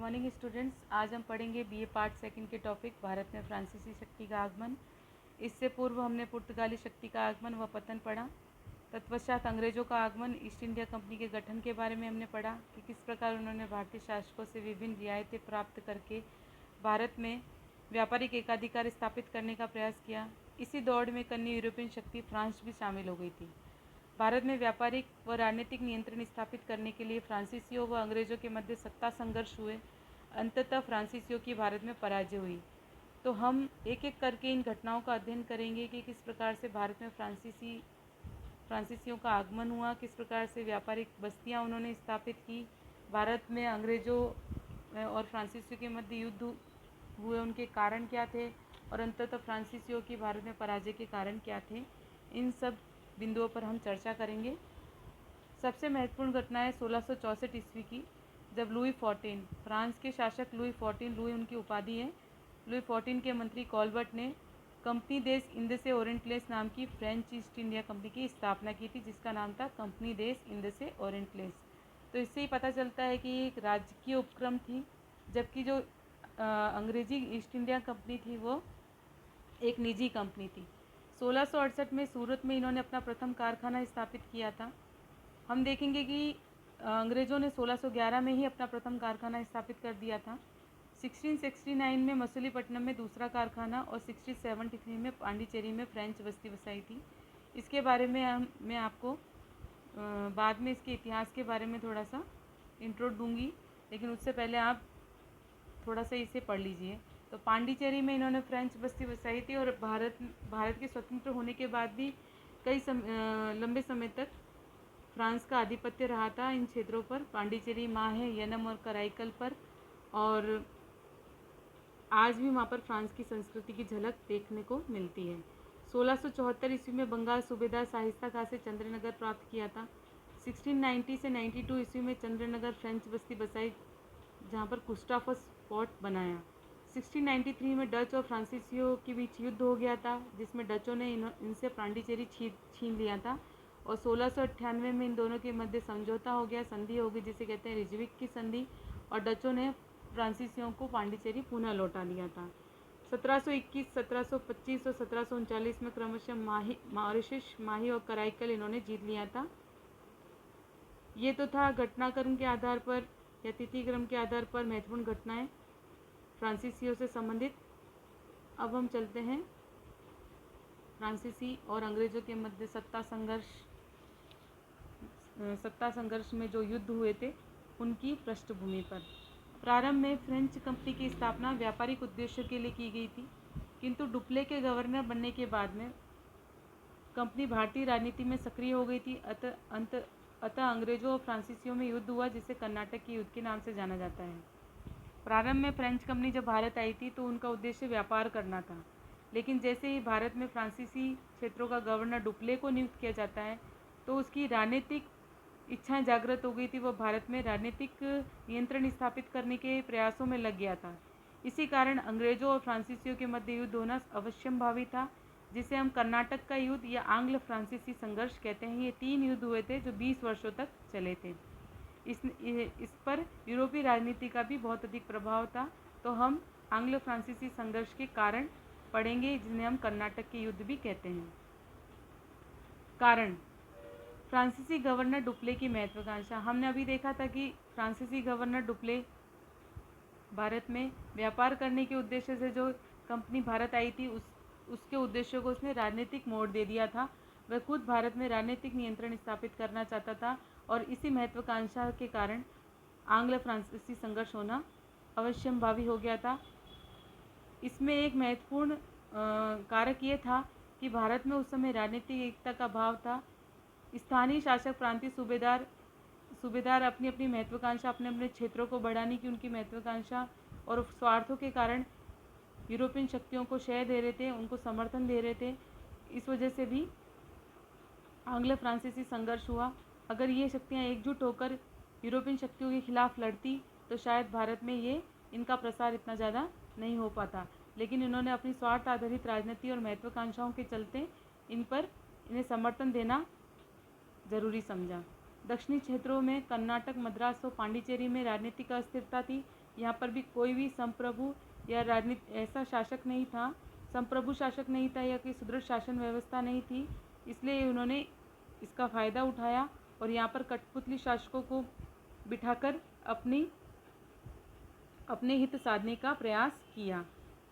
Morning students. आज हम पढ़ेंगे बीए पार्ट सेकंड के टॉपिक भारत में फ्रांसीसी शक्ति का आगमन। इससे पूर्व हमने पुर्तगाली शक्ति का आगमन व पतन पढ़ा। तत्पश्चात अंग्रेज़ों का आगमन, ईस्ट इंडिया कंपनी के गठन के बारे में हमने पढ़ा कि किस प्रकार उन्होंने भारतीय शासकों से विभिन्न रियायतें प्राप्त करके भारत में व्यापारिक एकाधिकार स्थापित करने का प्रयास किया। इसी दौड़ में कन्या यूरोपियन शक्ति फ्रांस भी शामिल हो गई थी। भारत में व्यापारिक व राजनीतिक नियंत्रण स्थापित करने के लिए फ्रांसीसियों व अंग्रेज़ों के मध्य सत्ता संघर्ष हुए। अंततः फ्रांसीसियों की भारत में पराजय हुई। तो हम एक एक करके इन घटनाओं का अध्ययन करेंगे कि किस प्रकार से भारत में फ्रांसीसियों का आगमन हुआ, किस प्रकार से व्यापारिक बस्तियां उन्होंने स्थापित की, भारत में अंग्रेज़ों और फ्रांसीसियों के मध्य युद्ध हुए, उनके कारण क्या थे, और अंततः फ्रांसीसियों की भारत में पराजय के कारण क्या थे। इन सब बिंदुओं पर हम चर्चा करेंगे। सबसे महत्वपूर्ण घटना है 1664 ईस्वी की, जब लुई 14 फ्रांस के शासक लुई 14, लुई उनकी उपाधि है, लुई 14 के मंत्री कॉलबर्ट ने कंपनी देश इंद से ओरिएंटलेस नाम की फ्रेंच ईस्ट इंडिया कंपनी की स्थापना की थी, जिसका नाम था कंपनी देश इंद से ओरिएंटलेस। तो इससे ही पता चलता है कि एक राजकीय उपक्रम थी, जबकि जो अंग्रेजी ईस्ट इंडिया कंपनी थी वो एक निजी कंपनी थी। 1668 में सूरत में इन्होंने अपना प्रथम कारखाना स्थापित किया था। हम देखेंगे कि अंग्रेज़ों ने 1611 में ही अपना प्रथम कारखाना स्थापित कर दिया था। 1669 में मसूलीपट्टनम में दूसरा कारखाना और 1673 में पांडिचेरी में फ्रेंच बस्ती बसाई थी। इसके बारे में मैं आपको बाद में इसके इतिहास के बारे में थोड़ा सा इंट्रो दूंगी, लेकिन उससे पहले आप थोड़ा सा इसे पढ़ लीजिए। तो पांडिचेरी में इन्होंने फ्रेंच बस्ती बसाई थी और भारत के स्वतंत्र होने के बाद भी कई लंबे समय तक फ्रांस का आधिपत्य रहा था इन क्षेत्रों पर, पांडिचेरी, माहे, यनम और कराईकल पर। और आज भी वहाँ पर फ्रांस की संस्कृति की झलक देखने को मिलती है। 1674 ईस्वी में बंगाल सूबेदार शाइस्ता खां से चंद्रनगर प्राप्त किया था। 1690 से 92 ईस्वी में चंद्रनगर फ्रेंच बस्ती बसाई, जहाँ पर गुस्टाफस फोर्ट बनाया। 1693 में डच और फ्रांसीसियों के बीच युद्ध हो गया था, जिसमें डचों ने इनसे पांडिचेरी छीन लिया था, और 1698 में इन दोनों के मध्य समझौता हो गया, संधि हो गई, जिसे कहते हैं रिजविक की संधि, और डचों ने फ्रांसीसियों को पांडिचेरी पुनः लौटा लिया था। 1721, 1725 और 1739 में क्रमशः मॉरिशस, माही और कराईकल इन्होंने जीत लिया था। ये तो था घटनाक्रम के आधार पर या तिथिक्रम के आधार पर महत्वपूर्ण घटनाएं फ्रांसीसियों से संबंधित। अब हम चलते हैं फ्रांसीसी और अंग्रेज़ों के मध्य सत्ता संघर्ष में जो युद्ध हुए थे उनकी पृष्ठभूमि पर। प्रारंभ में फ्रेंच कंपनी की स्थापना व्यापारिक उद्देश्य के लिए की गई थी, किंतु डुप्ले के गवर्नर बनने के बाद में कंपनी भारतीय राजनीति में सक्रिय हो गई थी। अतः अंग्रेज़ों और फ्रांसीसियों में युद्ध हुआ, जिसे कर्नाटक के युद्ध के नाम से जाना जाता है। प्रारंभ में फ्रेंच कंपनी जब भारत आई थी तो उनका उद्देश्य व्यापार करना था, लेकिन जैसे ही भारत में फ्रांसीसी क्षेत्रों का गवर्नर डुप्ले को नियुक्त किया जाता है तो उसकी राजनीतिक इच्छाएं जागृत हो गई थी। वह भारत में राजनीतिक नियंत्रण स्थापित करने के प्रयासों में लग गया था। इसी कारण अंग्रेज़ों और फ्रांसीसियों के मध्य युद्ध होना अवश्यंभावी था, जिसे हम कर्नाटक का युद्ध या आंग्ल फ्रांसीसी संघर्ष कहते हैं। ये 3 युद्ध हुए थे जो 20 वर्षों तक चले थे। इस पर यूरोपीय राजनीति का भी बहुत अधिक प्रभाव था। तो हम आंग्लो फ्रांसीसी संघर्ष के कारण पढ़ेंगे, जिन्हें हम कर्नाटक के युद्ध भी कहते हैं। कारण: फ्रांसीसी गवर्नर डुप्ले की महत्वाकांक्षा। हमने अभी देखा था कि फ्रांसीसी गवर्नर डुप्ले भारत में व्यापार करने के उद्देश्य से जो कंपनी भारत आई थी उसके उद्देश्यों को उसने राजनीतिक मोड़ दे दिया था। वह खुद भारत में राजनीतिक नियंत्रण स्थापित करना चाहता था, और इसी महत्वाकांक्षा के कारण आंग्ल फ्रांसीसी संघर्ष होना अवश्यंभावी हो गया था। इसमें एक महत्वपूर्ण कारक ये था कि भारत में उस समय राजनीतिक एकता का अभाव था। स्थानीय शासक, प्रांतीय सूबेदार अपनी अपनी महत्वाकांक्षा, अपने अपने क्षेत्रों को बढ़ाने की उनकी महत्वाकांक्षा और स्वार्थों के कारण यूरोपियन शक्तियों को शय दे रहे थे, उनको समर्थन दे रहे थे। इस वजह से भी आंग्ल फ्रांसीसी संघर्ष हुआ। अगर ये शक्तियाँ एकजुट होकर यूरोपियन शक्तियों के खिलाफ लड़ती तो शायद भारत में इनका प्रसार इतना ज़्यादा नहीं हो पाता, लेकिन इन्होंने अपनी स्वार्थ आधारित राजनीति और महत्वाकांक्षाओं के चलते इन्हें समर्थन देना जरूरी समझा। दक्षिणी क्षेत्रों में कर्नाटक, मद्रास और पांडिचेरी में राजनीतिक अस्थिरता थी, यहाँ पर भी कोई भी संप्रभु या राजनीति ऐसा शासक नहीं था, संप्रभु शासक नहीं था या कोई सुदृढ़ शासन व्यवस्था नहीं थी, इसलिए उन्होंने इसका फ़ायदा उठाया और यहाँ पर कठपुतली शासकों को बिठाकर अपने हित साधने का प्रयास किया।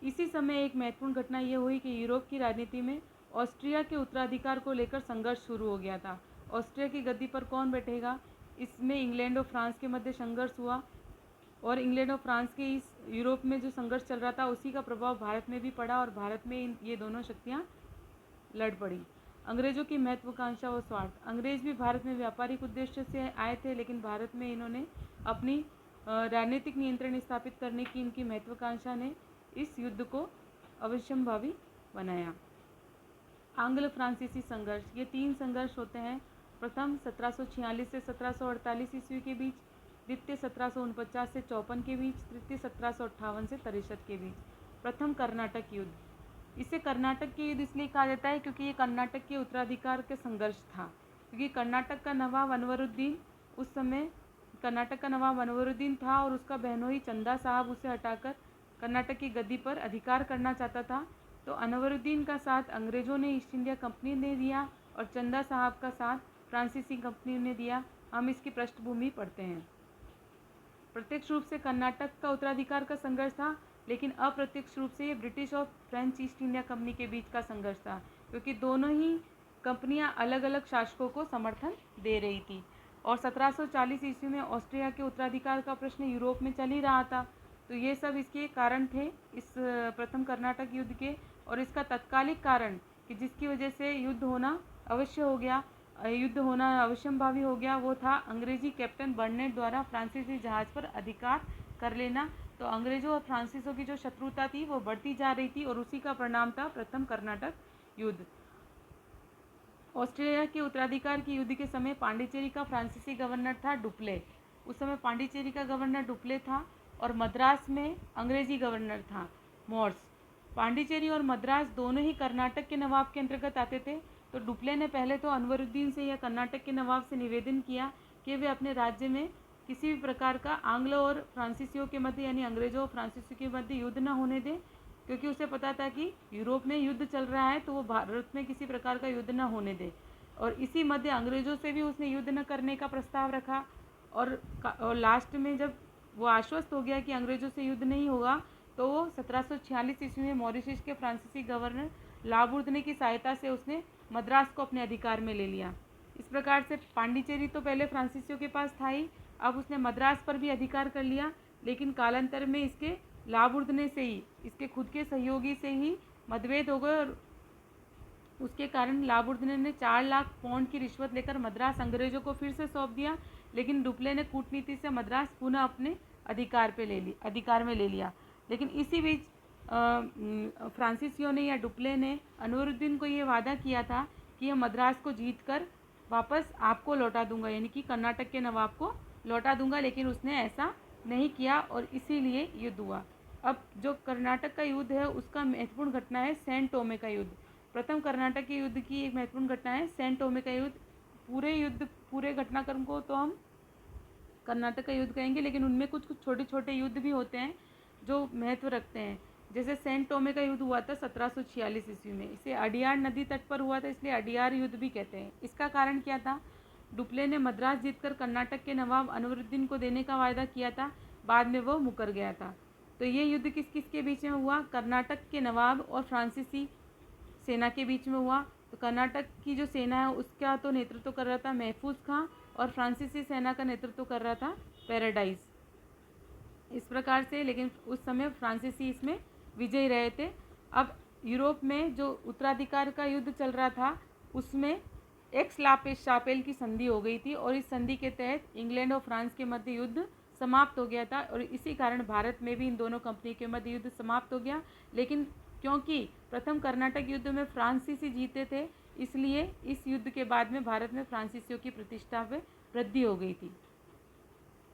इसी समय एक महत्वपूर्ण घटना ये हुई कि यूरोप की राजनीति में ऑस्ट्रिया के उत्तराधिकार को लेकर संघर्ष शुरू हो गया था। ऑस्ट्रिया की गद्दी पर कौन बैठेगा, इसमें इंग्लैंड और फ्रांस के मध्य संघर्ष हुआ और इंग्लैंड और फ्रांस के इस यूरोप में जो संघर्ष चल रहा था उसी का प्रभाव भारत में भी पड़ा और भारत में ये दोनों शक्तियाँ लड़ पड़ी। अंग्रेज़ों की महत्वाकांक्षा और स्वार्थ। अंग्रेज भी भारत में व्यापारिक उद्देश्य से आए थे, लेकिन भारत में इन्होंने अपनी राजनीतिक नियंत्रण स्थापित करने की इनकी महत्वाकांक्षा ने इस युद्ध को अवश्यंभावी बनाया। आंग्ल फ्रांसीसी संघर्ष, ये 3 संघर्ष होते हैं। प्रथम 1746 से 1748 ईस्वी के बीच, द्वितीय 1749 से 54 के बीच, तृतीय 1758 से 63 के बीच। प्रथम कर्नाटक युद्ध, इसे कर्नाटक के युद्ध इसलिए कहा जाता है क्योंकि ये कर्नाटक के उत्तराधिकार का संघर्ष था, क्योंकि कर्नाटक का नवाब अनवरुद्दीन उस समय कर्नाटक का नवाब अनवरुद्दीन था और उसका बहनोई चंदा साहब उसे हटाकर कर्नाटक की गद्दी पर अधिकार करना चाहता था। तो अनवरुद्दीन का साथ अंग्रेज़ों ने ईस्ट इंडिया कंपनी ने दिया और चंदा साहब का साथ फ्रांसीसी कंपनी ने दिया। हम इसकी पृष्ठभूमि पढ़ते हैं। प्रत्यक्ष रूप से कर्नाटक का उत्तराधिकार का संघर्ष था, लेकिन अप्रत्यक्ष रूप से ये ब्रिटिश और फ्रेंच ईस्ट इंडिया कंपनी के बीच का संघर्ष था, क्योंकि दोनों ही कंपनियां अलग अलग शासकों को समर्थन दे रही थी। और 1740 ईस्वी में ऑस्ट्रिया के उत्तराधिकार का प्रश्न यूरोप में चल ही रहा था। तो ये सब इसके कारण थे इस प्रथम कर्नाटक युद्ध के। और इसका तत्कालिक कारण कि जिसकी वजह से युद्ध होना अवश्यंभावी हो गया, वो था अंग्रेजी कैप्टन बर्नेट द्वारा फ्रांसीसी जहाज़ पर अधिकार कर लेना। तो अंग्रेज़ों और फ्रांसीसियों की जो शत्रुता थी वो बढ़ती जा रही थी और उसी का परिणाम था प्रथम कर्नाटक युद्ध। ऑस्ट्रेलिया के उत्तराधिकार के युद्ध के समय पांडिचेरी का फ्रांसीसी गवर्नर था डुप्ले। उस समय पांडिचेरी का गवर्नर डुप्ले था और मद्रास में अंग्रेजी गवर्नर था मॉर्स। पांडिचेरी और मद्रास दोनों ही कर्नाटक के नवाब के अंतर्गत आते थे। तो डुप्ले ने पहले तो अनवरुद्दीन से या कर्नाटक के नवाब से निवेदन किया कि वे अपने राज्य में किसी भी प्रकार का आंग्लो और फ्रांसीसियों के मध्य यानी अंग्रेज़ों और फ्रांसीसियों के मध्य युद्ध न होने दें, क्योंकि उसे पता था कि यूरोप में युद्ध चल रहा है तो वो भारत में किसी प्रकार का युद्ध न होने दे। और इसी मध्य अंग्रेज़ों से भी उसने युद्ध न करने का प्रस्ताव रखा और लास्ट में जब वो आश्वस्त हो गया कि अंग्रेज़ों से युद्ध नहीं होगा, तो वो 1746 ईस्वी में मॉरिशस के फ्रांसीसी गवर्नर लाबुर्दने की सहायता से उसने मद्रास को अपने अधिकार में ले लिया। इस प्रकार से पांडिचेरी तो पहले फ्रांसीसियों के पास था ही, अब उसने मद्रास पर भी अधिकार कर लिया। लेकिन कालांतर में इसके लाबुर्दने से ही, इसके खुद के सहयोगी से ही मतभेद हो गए और उसके कारण लाबुर्दने ने 4 लाख पाउंड की रिश्वत लेकर मद्रास अंग्रेज़ों को फिर से सौंप दिया। लेकिन डुप्ले ने कूटनीति से मद्रास पुनः अपने अधिकार में ले लिया। लेकिन इसी बीच फ्रांसीसियों ने या डुप्ले ने अनवरुद्दीन को ये वादा किया था कि यह मद्रास को जीत कर वापस आपको लौटा दूंगा, यानी कि कर्नाटक के नवाब को लौटा दूंगा। लेकिन उसने ऐसा नहीं किया और इसीलिए युद्ध हुआ। अब जो कर्नाटक का युद्ध है उसका महत्वपूर्ण घटना है सैन टोमे का युद्ध। प्रथम कर्नाटक के युद्ध की एक महत्वपूर्ण घटना है सैन टोमे का युद्ध। पूरे घटनाक्रम को तो हम कर्नाटक का युद्ध कहेंगे, लेकिन उनमें कुछ छोटे छोटे युद्ध भी होते हैं जो महत्व रखते हैं। जैसे सैन टोमे का युद्ध हुआ था 1746 ईस्वी में। इसे अडियार नदी तट पर हुआ था, इसलिए अडियार युद्ध भी कहते हैं। इसका कारण क्या था? डुप्ले ने मद्रास जीतकर कर्नाटक के नवाब अनवरुद्दीन को देने का वायदा किया था, बाद में वो मुकर गया था। तो ये युद्ध किस किस के बीच में हुआ? कर्नाटक के नवाब और फ्रांसीसी सेना के बीच में हुआ। तो कर्नाटक की जो सेना है उसका तो नेतृत्व कर रहा था महफूज खां और फ्रांसीसी सेना का नेतृत्व कर रहा था पैराडाइज। इस प्रकार से, लेकिन उस समय फ्रांसीसी इसमें विजयी रहे थे। अब यूरोप में जो उत्तराधिकार का युद्ध चल रहा था उसमें एक्स शापेल की संधि हो गई थी और इस संधि के तहत इंग्लैंड और फ्रांस के मध्य युद्ध समाप्त हो गया था और इसी कारण भारत में भी इन दोनों कंपनी के मध्य युद्ध समाप्त हो गया। लेकिन क्योंकि प्रथम कर्नाटक युद्ध में फ्रांसीसी जीते थे, इसलिए इस युद्ध के बाद में भारत में फ्रांसीसियों की प्रतिष्ठा में वृद्धि हो गई थी।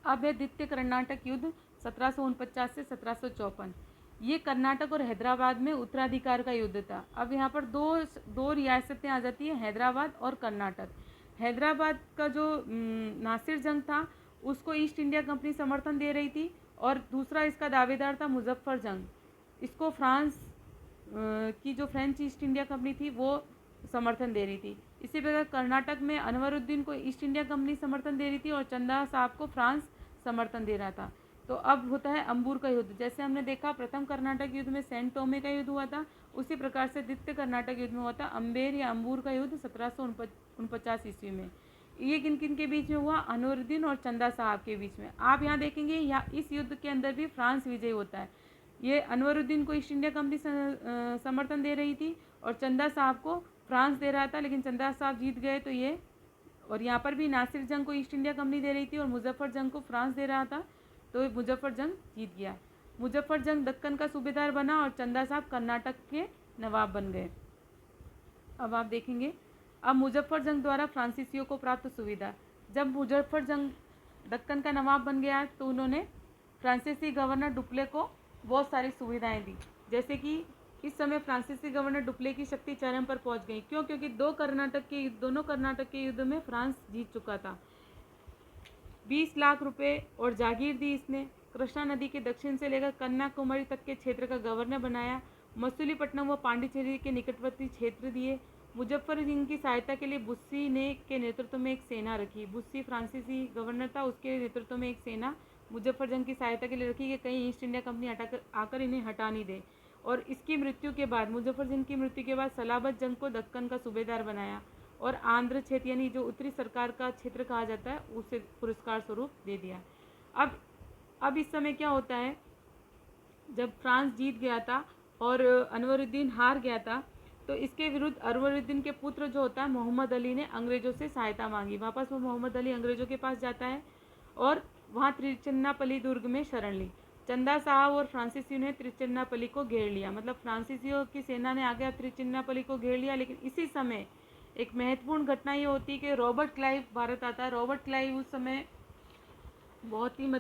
अब है द्वितीय कर्नाटक युद्ध 1749 से 1754। ये कर्नाटक और हैदराबाद में उत्तराधिकार का युद्ध था। अब यहाँ पर दो रियासतें आ जाती हैं, हैदराबाद और कर्नाटक। हैदराबाद का जो नासिर जंग था उसको ईस्ट इंडिया कंपनी समर्थन दे रही थी और दूसरा इसका दावेदार था मुजफ्फर जंग। इसको फ्रांस की जो फ्रेंच ईस्ट इंडिया कंपनी थी वो समर्थन दे रही थी। इसी प्रकार कर्नाटक में अनवरुद्दीन को ईस्ट इंडिया कंपनी समर्थन दे रही थी और चंदा साहब को फ्रांस समर्थन दे रहा था। तो अब होता है अंबूर का युद्ध। जैसे हमने देखा प्रथम कर्नाटक युद्ध में सेंट टोमे का युद्ध हुआ था, उसी प्रकार से द्वितीय कर्नाटक युद्ध में हुआ था अम्बेर या अंबूर का युद्ध 1749 ईस्वी में। ये किन किन के बीच में हुआ? अनवरुद्दीन और चंदा साहब के बीच में। आप यहाँ देखेंगे या इस युद्ध के अंदर भी फ्रांस विजयी होता है। ये अनवरुद्दीन को ईस्ट इंडिया कंपनी समर्थन दे रही थी और चंदा साहब को फ्रांस दे रहा था, लेकिन चंदा साहब जीत गए। तो ये और यहाँ पर भी नासिर जंग को ईस्ट इंडिया कंपनी दे रही थी और मुजफ्फर जंग को फ्रांस दे रहा था, तो मुजफ्फर जंग जीत गया। मुजफ्फर जंग दक्कन का सूबेदार बना और चंदा साहब कर्नाटक के नवाब बन गए। अब आप देखेंगे अब मुजफ्फर जंग द्वारा फ्रांसीसियों को प्राप्त सुविधा। जब मुजफ्फर जंग दक्कन का नवाब बन गया तो उन्होंने फ्रांसीसी गवर्नर डुप्ले को बहुत सारी सुविधाएं दी। जैसे कि इस समय फ्रांसीसी गवर्नर डुप्ले की शक्ति चरम पर पहुंच गई। क्यों? क्योंकि दोनों कर्नाटक के युद्ध में फ्रांस जीत चुका था। 20 लाख रुपए और जागीर दी इसने। कृष्णा नदी के दक्षिण से लेकर कन्याकुमारी तक के क्षेत्र का गवर्नर बनाया। मसूलीपट्टनम व पांडिचेरी के निकटवर्ती क्षेत्र दिए। मुजफ्फर सिंह की सहायता के लिए बुस्सी ने के नेतृत्व में एक सेना रखी। बुस्सी फ्रांसीसी गवर्नर था, उसके नेतृत्व में एक सेना मुजफ्फर जंग की सहायता के लिए रखी कि कहीं ईस्ट इंडिया कंपनी आकर इन्हें हटा नहीं दे। और इसकी मृत्यु के बाद मुजफ्फर सिंह की मृत्यु के बाद सलाबत जंग को दक्कन का सूबेदार बनाया और आंध्र क्षेत्र यानी जो उत्तरी सरकार का क्षेत्र कहा जाता है उसे पुरस्कार स्वरूप दे दिया। अब इस समय क्या होता है, जब फ्रांस जीत गया था और अनवरुद्दीन हार गया था, तो इसके विरुद्ध अनवरुद्दीन के पुत्र जो होता है मोहम्मद अली ने अंग्रेजों से सहायता मांगी। वापस वो मोहम्मद अली अंग्रेजों के पास जाता है और वहाँ त्रिचिन्नापल्ली दुर्ग में शरण ली। चंदा साहब और फ्रांसीसियों ने त्रिचिन्नापल्ली को घेर लिया। मतलब फ्रांसीसियों की सेना ने आगे त्रिचिन्नापल्ली को घेर लिया। लेकिन इसी समय एक महत्वपूर्ण घटना ये होती है कि रॉबर्ट क्लाइव भारत आता है। रॉबर्ट क्लाइव उस समय बहुत ही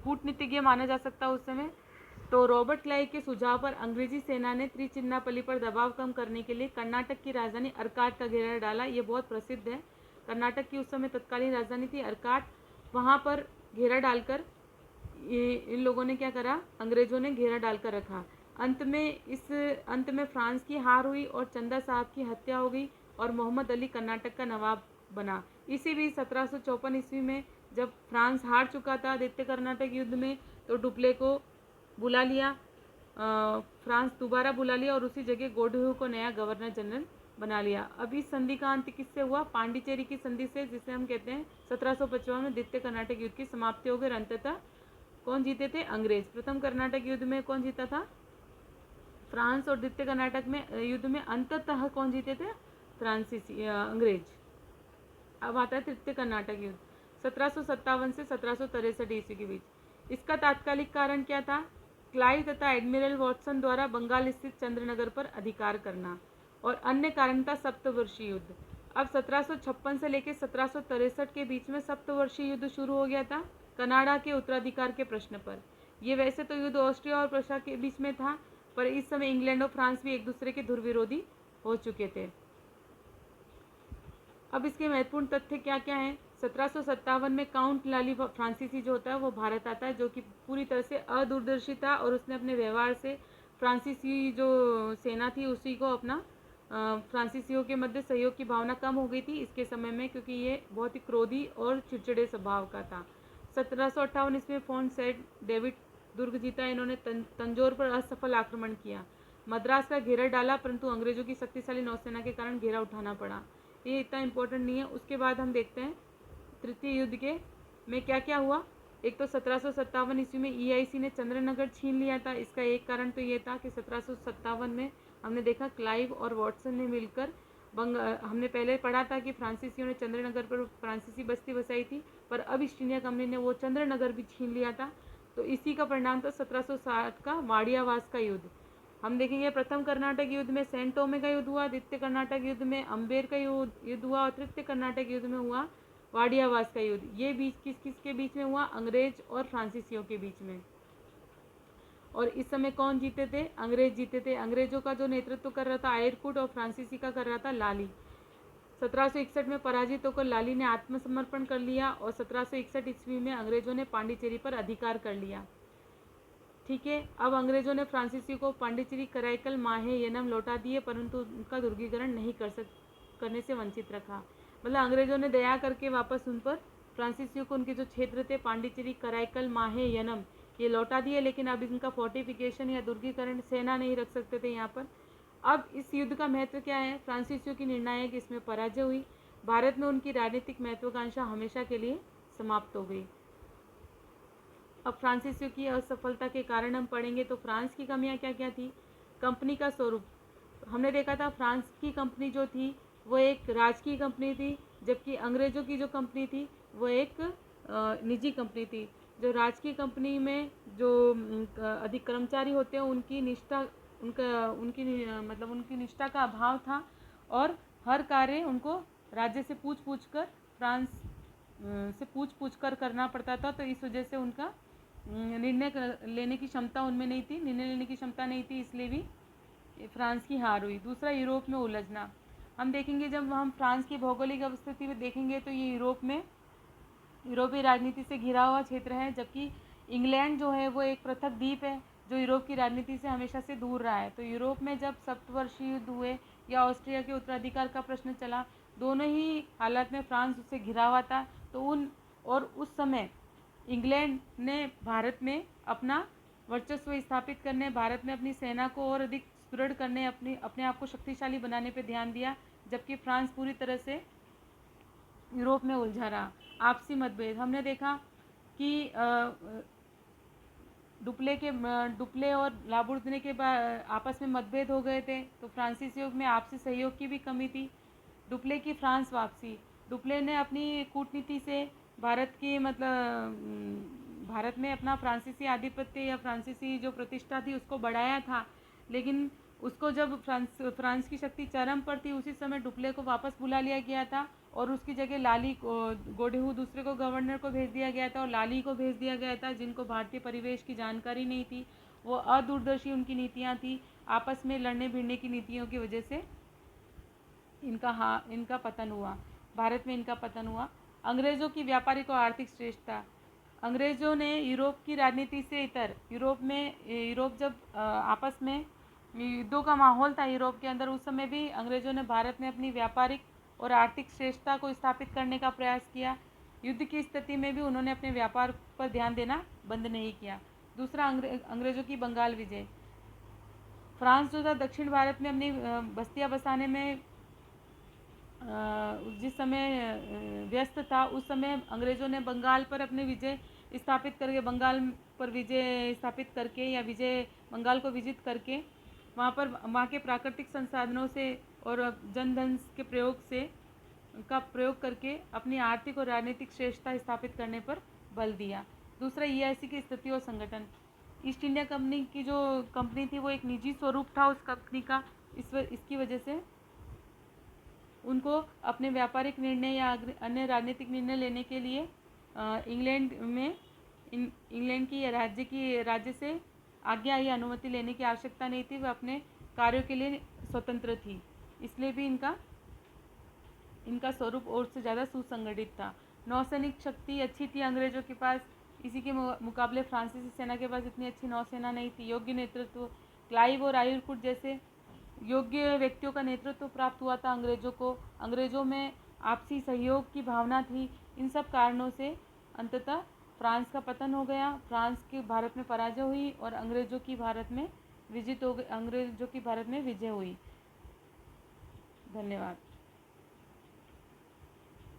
कूटनीतिज्ञ माना जा सकता है उस समय। तो रॉबर्ट क्लाइव के सुझाव पर अंग्रेजी सेना ने त्रिचिन्नापल्ली पर दबाव कम करने के लिए कर्नाटक की राजधानी अर्काट का घेरा डाला। ये बहुत प्रसिद्ध है। कर्नाटक की उस समय तत्कालीन राजधानी थी अर्काट। वहाँ पर घेरा डालकर इन लोगों ने क्या करा, अंग्रेजों ने घेरा डालकर रखा। अंत में फ्रांस की हार हुई और चंदा साहब की हत्या हो गई और मोहम्मद अली कर्नाटक का नवाब बना। इसी बीच 1754 ईस्वी में जब फ्रांस हार चुका था द्वितीय कर्नाटक युद्ध में, तो डुप्ले को बुला लिया, फ्रांस दोबारा बुला लिया और उसी जगह गोडहू को नया गवर्नर जनरल बना लिया। अब इस संधि का अंत किससे हुआ? पांडिचेरी की संधि से, जिसे हम कहते हैं 1755 में द्वितीय कर्नाटक युद्ध की समाप्ति हो गई। अंततः कौन जीते थे? अंग्रेज। प्रथम कर्नाटक युद्ध में कौन जीता था? फ्रांस। और द्वितीय कर्नाटक में युद्ध में अंततः कौन जीते थे? फ्रांसीसी अंग्रेज। अब आता है तृतीय कर्नाटक युद्ध 1757 से 1763 ईस्वी के बीच। इसका तात्कालिक कारण क्या था? क्लाइव तथा एडमिरल वॉटसन द्वारा बंगाल स्थित चंद्रनगर पर अधिकार करना। और अन्य कारण था सप्तवर्षीय युद्ध। अब 1756 से लेकर 1763 के बीच में सप्तवर्षीय युद्ध शुरू हो गया था कनाडा के उत्तराधिकार के प्रश्न पर। ये वैसे तो युद्ध ऑस्ट्रिया और प्रशा के बीच में था, पर इस समय इंग्लैंड और फ्रांस भी एक दूसरे के ध्रुव हो चुके थे। अब इसके महत्वपूर्ण तथ्य क्या क्या हैं? 1757 में काउंट लाली फ्रांसीसी जो होता है वो भारत आता है, जो कि पूरी तरह से अदूरदर्शी था और उसने अपने व्यवहार से फ्रांसीसी जो सेना थी उसी को अपना फ्रांसीसियों के मध्य सहयोग की भावना कम हो गई थी इसके समय में, क्योंकि ये बहुत ही क्रोधी और चिड़चिड़े स्वभाव का था। 1758 ईस्वी में फोर्ट सेंट डेविड दुर्ग जीता। इन्होंने तंजौर पर असफल आक्रमण किया। मद्रास का घेरा डाला, परंतु अंग्रेजों की शक्तिशाली नौसेना के कारण घेरा उठाना पड़ा। ये इतना इम्पोर्टेंट नहीं है। उसके बाद हम देखते हैं तृतीय युद्ध के में क्या क्या हुआ। एक तो 1757 ईस्वी में EIC ने चंद्रनगर छीन लिया था। इसका एक कारण तो ये था कि 1757 में हमने देखा क्लाइव और वॉटसन ने मिलकर हमने पहले पढ़ा था कि फ्रांसीसियों ने चंद्रनगर पर फ्रांसीसी बस्ती बसाई थी, पर अब ईस्ट इंडिया कंपनी ने वो चंद्रनगर भी छीन लिया था। तो इसी का परिणाम था 1760 का वाडियावास का युद्ध। हम देखेंगे प्रथम कर्नाटक युद्ध में सेंट टोमे का युद्ध हुआ, द्वितीय कर्नाटक युद्ध में अम्बेर का युद्ध हुआ और तृतीय कर्नाटक युद्ध में हुआ वाडियावास का युद्ध। ये बीच किस के बीच में हुआ? अंग्रेज और फ्रांसीसियों के बीच में। और इस समय कौन जीते थे? अंग्रेज जीते थे। अंग्रेजों का जो नेतृत्व कर रहा था आयरकुट और फ्रांसीसी का कर रहा था लाली। 1761 में पराजित होकर लाली ने आत्मसमर्पण कर लिया और 1761 ईस्वी में अंग्रेजों ने पांडिचेरी पर अधिकार कर लिया। ठीक है, अब अंग्रेजों ने फ्रांसीसी को पांडिचेरी, कराईकल, माहे, यनम लौटा दिए, परंतु उनका दुर्गीकरण नहीं करने से वंचित रखा। मतलब अंग्रेजों ने दया करके वापस उन पर फ्रांसीसियों को उनके जो क्षेत्र थे पांडिचेरी, कराईकल, माहे, यनम ये लौटा दिए, लेकिन अब इनका फोर्टिफिकेशन या दुर्गीकरण सेना नहीं रख सकते थे यहाँ पर। अब इस युद्ध का महत्व क्या है? फ्रांसीसियों की निर्णायक इसमें पराजय हुई। भारत में उनकी राजनीतिक महत्वाकांक्षा हमेशा के लिए समाप्त हो गई। अब फ्रांसीसियों की असफलता के कारण हम पढ़ेंगे। तो फ्रांस की कमियां क्या क्या थी? कंपनी का स्वरूप हमने देखा था। फ्रांस की कंपनी जो थी वो एक राजकीय कंपनी थी, जबकि अंग्रेज़ों की जो कंपनी थी वो एक निजी कंपनी थी। जो राजकीय कंपनी में जो अधिक कर्मचारी होते हैं उनकी निष्ठा मतलब उनकी निष्ठा का अभाव था और हर कार्य उनको राज्य से पूछ कर फ्रांस से पूछ कर करना पड़ता था। तो इस वजह से उनका निर्णय लेने की क्षमता उनमें नहीं थी, निर्णय लेने की क्षमता नहीं थी, इसलिए भी फ्रांस की हार हुई। दूसरा, यूरोप में उलझना। हम देखेंगे जब हम फ्रांस की भौगोलिक अवस्थिति में देखेंगे तो ये यूरोपीय राजनीति से घिरा हुआ क्षेत्र है, जबकि इंग्लैंड जो है वो एक पृथक द्वीप है जो यूरोप की राजनीति से हमेशा से दूर रहा है। तो यूरोप में जब सप्तवर्षीय युद्ध हुए या ऑस्ट्रिया के उत्तराधिकार का प्रश्न चला, दोनों ही हालात में फ्रांस उससे घिरा हुआ था। तो उस समय इंग्लैंड ने भारत में अपना वर्चस्व स्थापित करने, भारत में अपनी सेना को और अधिक सुदृढ़ करने, अपने आप को शक्तिशाली बनाने पर ध्यान दिया, जबकि फ्रांस पूरी तरह से यूरोप में उलझा रहा। आपसी मतभेद हमने देखा कि डुप्ले और लाबुर्दिने के आपस में मतभेद हो गए थे। तो फ्रांसीसियों में आपसी सहयोग की भी कमी थी। डुप्ले की फ्रांस वापसी। डुप्ले ने अपनी कूटनीति से भारत में अपना फ्रांसीसी आधिपत्य या फ्रांसीसी जो प्रतिष्ठा थी उसको बढ़ाया था, लेकिन उसको जब फ्रांस की शक्ति चरम पर थी उसी समय डुप्ले को वापस बुला लिया गया था और उसकी जगह लाली गोडेहू दूसरे को गवर्नर को भेज दिया गया था और लाली को भेज दिया गया था, जिनको भारतीय परिवेश की जानकारी नहीं थी। वो अदूरदर्शी उनकी नीतियाँ थी। आपस में लड़ने भिड़ने की नीतियों की वजह से इनका पतन हुआ। भारत में इनका पतन हुआ। अंग्रेज़ों की व्यापारिक और आर्थिक श्रेष्ठता। अंग्रेज़ों ने यूरोप की राजनीति से इतर यूरोप जब आपस में युद्धों का माहौल था यूरोप के अंदर, उस समय भी अंग्रेज़ों ने भारत में अपनी व्यापारिक और आर्थिक श्रेष्ठता को स्थापित करने का प्रयास किया। युद्ध की स्थिति में भी उन्होंने अपने व्यापार पर ध्यान देना बंद नहीं किया। दूसरा, अंग्रेज़ों की बंगाल विजय। फ्रांस जो था दक्षिण भारत में अपनी बस्तियां बसाने में जिस समय व्यस्त था, उस समय अंग्रेज़ों ने बंगाल पर अपने विजय स्थापित करके या बंगाल को विजित करके वहाँ के प्राकृतिक संसाधनों से और जनधन के प्रयोग करके अपनी आर्थिक और राजनीतिक श्रेष्ठता स्थापित करने पर बल दिया। दूसरा, EIC की स्थिति और संगठन। ईस्ट इंडिया कंपनी की जो कंपनी थी वो एक निजी स्वरूप था उस कंपनी का। इसकी वजह से उनको अपने व्यापारिक निर्णय या अन्य राजनीतिक निर्णय लेने के लिए इंग्लैंड की राज्य से आज्ञा या अनुमति लेने की आवश्यकता नहीं थी। वह अपने कार्यों के लिए स्वतंत्र थी, इसलिए भी इनका स्वरूप और से ज़्यादा सुसंगठित था। नौसैनिक शक्ति अच्छी थी अंग्रेज़ों के पास, इसी के मुकाबले फ्रांसीसी सेना के पास इतनी अच्छी नौसेना नहीं थी। योग्य नेतृत्व। क्लाइव और आयुरकुट जैसे योग्य व्यक्तियों का नेतृत्व प्राप्त हुआ था अंग्रेज़ों को। अंग्रेज़ों में आपसी सहयोग की भावना थी। इन सब कारणों से अंततः फ्रांस का पतन हो गया। फ्रांस की भारत में पराजय हुई और अंग्रेज़ों की भारत में विजय हुई। धन्यवाद।